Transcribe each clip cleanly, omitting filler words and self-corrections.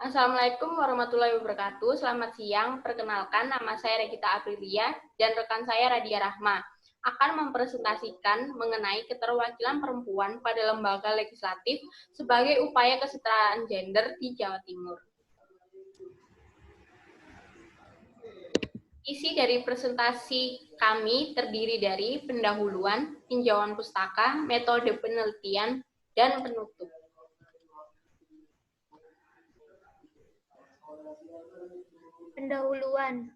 Assalamualaikum warahmatullahi wabarakatuh. Selamat siang. Perkenalkan, nama saya Regita Aprilia dan rekan saya Radia Rahma akan mempresentasikan mengenai keterwakilan perempuan pada lembaga legislatif sebagai upaya kesetaraan gender di Jawa Timur. Isi dari presentasi kami terdiri dari pendahuluan, tinjauan pustaka, metode penelitian, dan penutup. Pendahuluan.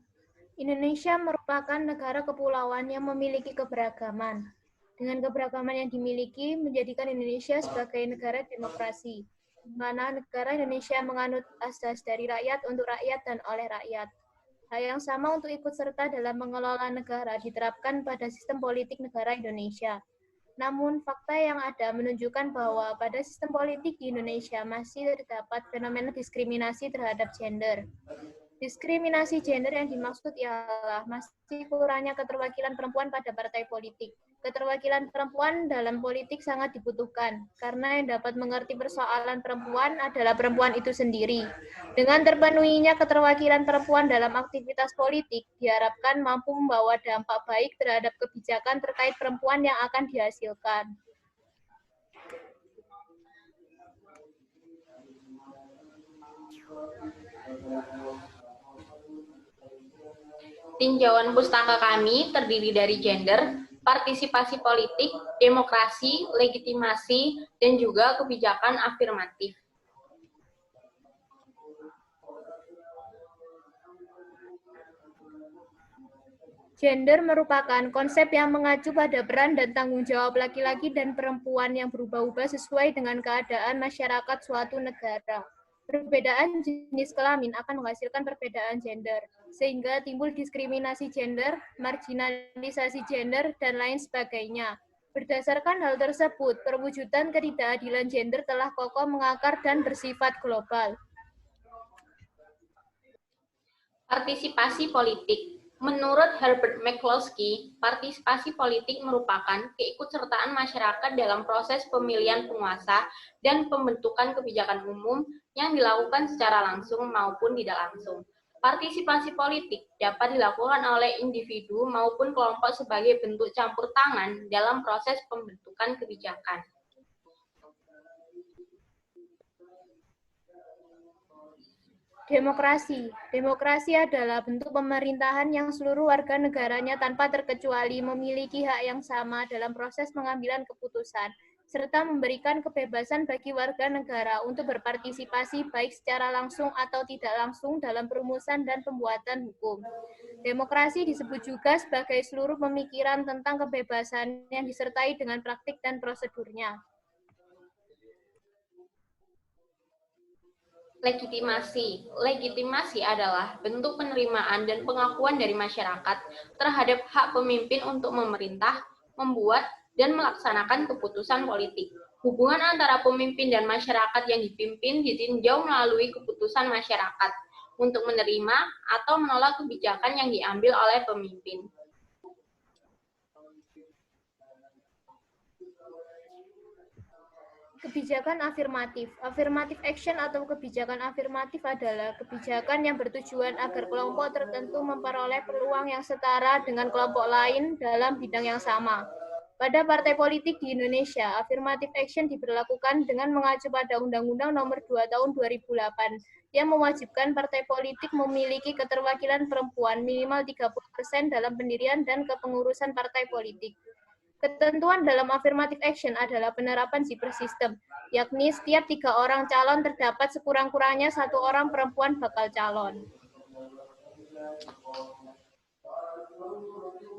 Indonesia merupakan negara kepulauan yang memiliki keberagaman. Dengan keberagaman yang dimiliki, menjadikan Indonesia sebagai negara demokrasi, di mana negara Indonesia menganut asas dari rakyat untuk rakyat dan oleh rakyat. Hal yang sama untuk ikut serta dalam mengelola negara diterapkan pada sistem politik negara Indonesia. Namun, fakta yang ada menunjukkan bahwa pada sistem politik di Indonesia masih terdapat fenomena diskriminasi terhadap gender. Diskriminasi gender yang dimaksud ialah masih kurangnya keterwakilan perempuan pada partai politik. Keterwakilan perempuan dalam politik sangat dibutuhkan, karena yang dapat mengerti persoalan perempuan adalah perempuan itu sendiri. Dengan terpenuhinya keterwakilan perempuan dalam aktivitas politik, diharapkan mampu membawa dampak baik terhadap kebijakan terkait perempuan yang akan dihasilkan. Tinjauan pustaka kami terdiri dari gender, partisipasi politik, demokrasi, legitimasi, dan juga kebijakan afirmatif. Gender merupakan konsep yang mengacu pada peran dan tanggung jawab laki-laki dan perempuan yang berubah-ubah sesuai dengan keadaan masyarakat suatu negara. Perbedaan jenis kelamin akan menghasilkan perbedaan gender, sehingga timbul diskriminasi gender, marginalisasi gender, dan lain sebagainya. Berdasarkan hal tersebut, perwujudan ketidakadilan gender telah kokoh mengakar dan bersifat global. Partisipasi politik. Menurut Herbert McCloskey, partisipasi politik merupakan keikutsertaan masyarakat dalam proses pemilihan penguasa dan pembentukan kebijakan umum yang dilakukan secara langsung maupun tidak langsung. Partisipasi politik dapat dilakukan oleh individu maupun kelompok sebagai bentuk campur tangan dalam proses pembentukan kebijakan. Demokrasi. Demokrasi adalah bentuk pemerintahan yang seluruh warga negaranya tanpa terkecuali memiliki hak yang sama dalam proses pengambilan keputusan, serta memberikan kebebasan bagi warga negara untuk berpartisipasi baik secara langsung atau tidak langsung dalam perumusan dan pembuatan hukum. Demokrasi disebut juga sebagai seluruh pemikiran tentang kebebasan yang disertai dengan praktik dan prosedurnya. Legitimasi. Legitimasi adalah bentuk penerimaan dan pengakuan dari masyarakat terhadap hak pemimpin untuk memerintah, membuat, dan melaksanakan keputusan politik. Hubungan antara pemimpin dan masyarakat yang dipimpin ditinjau melalui keputusan masyarakat untuk menerima atau menolak kebijakan yang diambil oleh pemimpin. Kebijakan afirmatif. Affirmative action atau kebijakan afirmatif adalah kebijakan yang bertujuan agar kelompok tertentu memperoleh peluang yang setara dengan kelompok lain dalam bidang yang sama. Pada partai politik di Indonesia, affirmative action diberlakukan dengan mengacu pada Undang-Undang Nomor 2 Tahun 2008 yang mewajibkan partai politik memiliki keterwakilan perempuan minimal 30% dalam pendirian dan kepengurusan partai politik. Ketentuan dalam affirmative action adalah penerapan zipper system, yakni setiap 3 orang calon terdapat sekurang-kurangnya 1 orang perempuan bakal calon.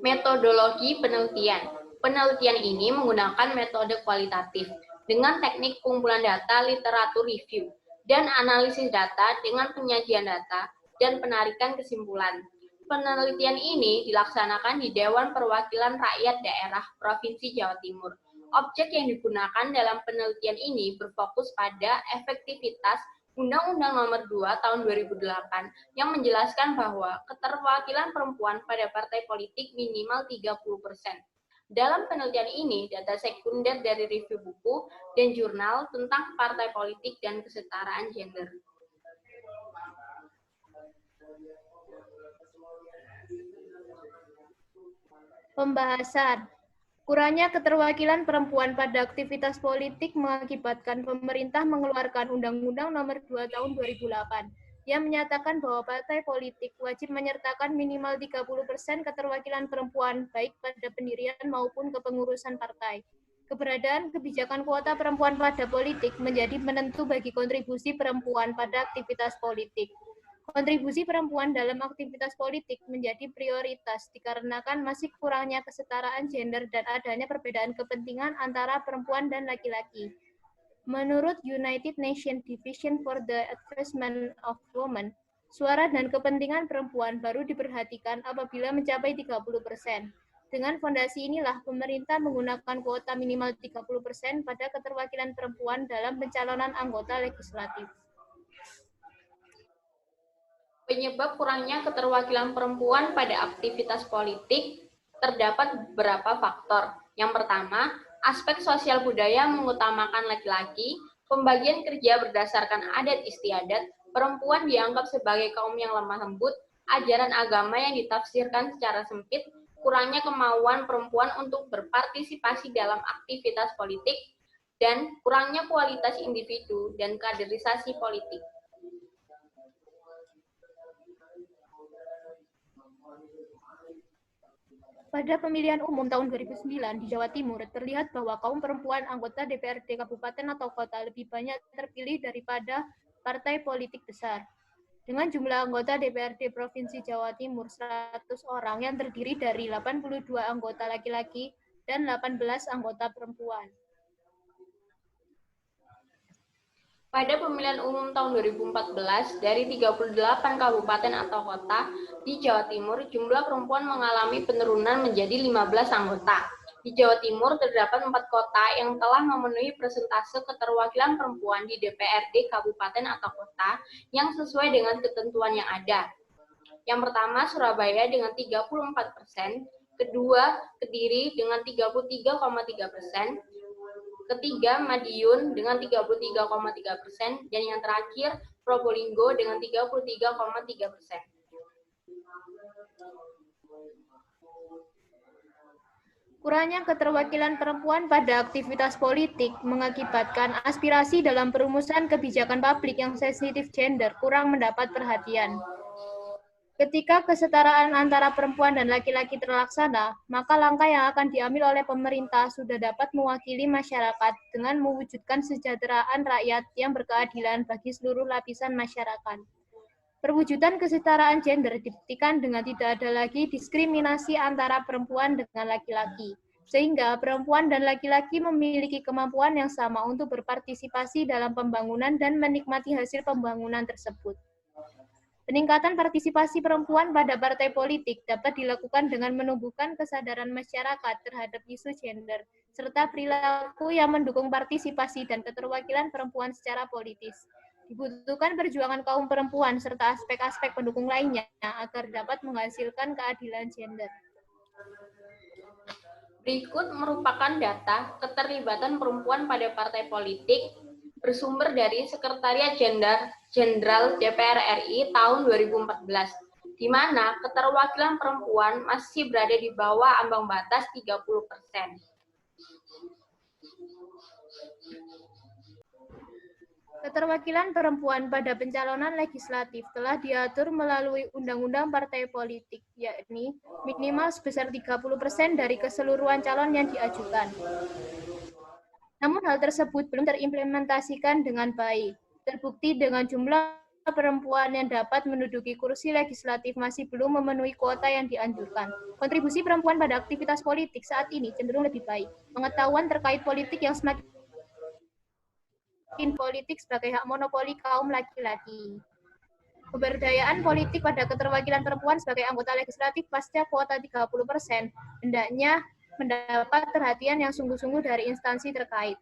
Metodologi penelitian. Penelitian ini menggunakan metode kualitatif dengan teknik kumpulan data literatur review dan analisis data dengan penyajian data dan penarikan kesimpulan. Penelitian ini dilaksanakan di Dewan Perwakilan Rakyat Daerah Provinsi Jawa Timur. Objek yang digunakan dalam penelitian ini berfokus pada efektivitas Undang-Undang Nomor 2 Tahun 2008 yang menjelaskan bahwa keterwakilan perempuan pada partai politik minimal 30%. Dalam penelitian ini, data sekunder dari review buku dan jurnal tentang partai politik dan kesetaraan gender. Pembahasan. Kurangnya keterwakilan perempuan pada aktivitas politik mengakibatkan pemerintah mengeluarkan Undang-Undang Nomor 2 Tahun 2008 yang menyatakan bahwa partai politik wajib menyertakan minimal 30% keterwakilan perempuan baik pada pendirian maupun kepengurusan partai. Keberadaan kebijakan kuota perempuan pada politik menjadi penentu bagi kontribusi perempuan pada aktivitas politik. Kontribusi perempuan dalam aktivitas politik menjadi prioritas dikarenakan masih kurangnya kesetaraan gender dan adanya perbedaan kepentingan antara perempuan dan laki-laki. Menurut United Nations Division for the Advancement of Women, suara dan kepentingan perempuan baru diperhatikan apabila mencapai 30%. Dengan fondasi inilah pemerintah menggunakan kuota minimal 30% pada keterwakilan perempuan dalam pencalonan anggota legislatif. Penyebab kurangnya keterwakilan perempuan pada aktivitas politik terdapat beberapa faktor. Yang pertama, aspek sosial budaya mengutamakan laki-laki, pembagian kerja berdasarkan adat istiadat, perempuan dianggap sebagai kaum yang lemah lembut, ajaran agama yang ditafsirkan secara sempit, kurangnya kemauan perempuan untuk berpartisipasi dalam aktivitas politik, dan kurangnya kualitas individu dan kaderisasi politik. Pada pemilihan umum tahun 2009 di Jawa Timur, terlihat bahwa kaum perempuan anggota DPRD kabupaten atau kota lebih banyak terpilih daripada partai politik besar. Dengan jumlah anggota DPRD Provinsi Jawa Timur 100 orang yang terdiri dari 82 anggota laki-laki dan 18 anggota perempuan. Pada pemilihan umum tahun 2014, dari 38 kabupaten atau kota di Jawa Timur, jumlah perempuan mengalami penurunan menjadi 15 anggota. Di Jawa Timur terdapat 4 kota yang telah memenuhi persentase keterwakilan perempuan di DPRD kabupaten atau kota yang sesuai dengan ketentuan yang ada. Yang pertama, Surabaya dengan 34%, kedua, Kediri dengan 33,3%, ketiga, Madiun dengan 33,3%, dan yang terakhir, Probolinggo dengan 33,3%. Kurangnya keterwakilan perempuan pada aktivitas politik mengakibatkan aspirasi dalam perumusan kebijakan publik yang sensitif gender kurang mendapat perhatian. Ketika kesetaraan antara perempuan dan laki-laki terlaksana, maka langkah yang akan diambil oleh pemerintah sudah dapat mewakili masyarakat dengan mewujudkan kesejahteraan rakyat yang berkeadilan bagi seluruh lapisan masyarakat. Perwujudan kesetaraan gender dibuktikan dengan tidak ada lagi diskriminasi antara perempuan dengan laki-laki, sehingga perempuan dan laki-laki memiliki kemampuan yang sama untuk berpartisipasi dalam pembangunan dan menikmati hasil pembangunan tersebut. Peningkatan partisipasi perempuan pada partai politik dapat dilakukan dengan menumbuhkan kesadaran masyarakat terhadap isu gender, serta perilaku yang mendukung partisipasi dan keterwakilan perempuan secara politis. Dibutuhkan perjuangan kaum perempuan serta aspek-aspek pendukung lainnya agar dapat menghasilkan keadilan gender. Berikut merupakan data keterlibatan perempuan pada partai politik bersumber dari Sekretariat Jenderal DPR RI tahun 2014, di mana keterwakilan perempuan masih berada di bawah ambang batas 30%. Keterwakilan perempuan pada pencalonan legislatif telah diatur melalui Undang-Undang Partai Politik, yakni minimal sebesar 30% dari keseluruhan calon yang diajukan. Namun hal tersebut belum terimplementasikan dengan baik. Terbukti dengan jumlah perempuan yang dapat menduduki kursi legislatif masih belum memenuhi kuota yang dianjurkan. Kontribusi perempuan pada aktivitas politik saat ini cenderung lebih baik. Pengetahuan terkait politik yang semakin politik sebagai hak monopoli kaum laki-laki. Pemberdayaan politik pada keterwakilan perempuan sebagai anggota legislatif pasca kuota 30% hendaknya mendapat perhatian yang sungguh-sungguh dari instansi terkait.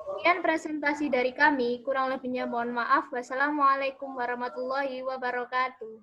Sekian presentasi dari kami, kurang lebihnya mohon maaf. Wassalamualaikum warahmatullahi wabarakatuh.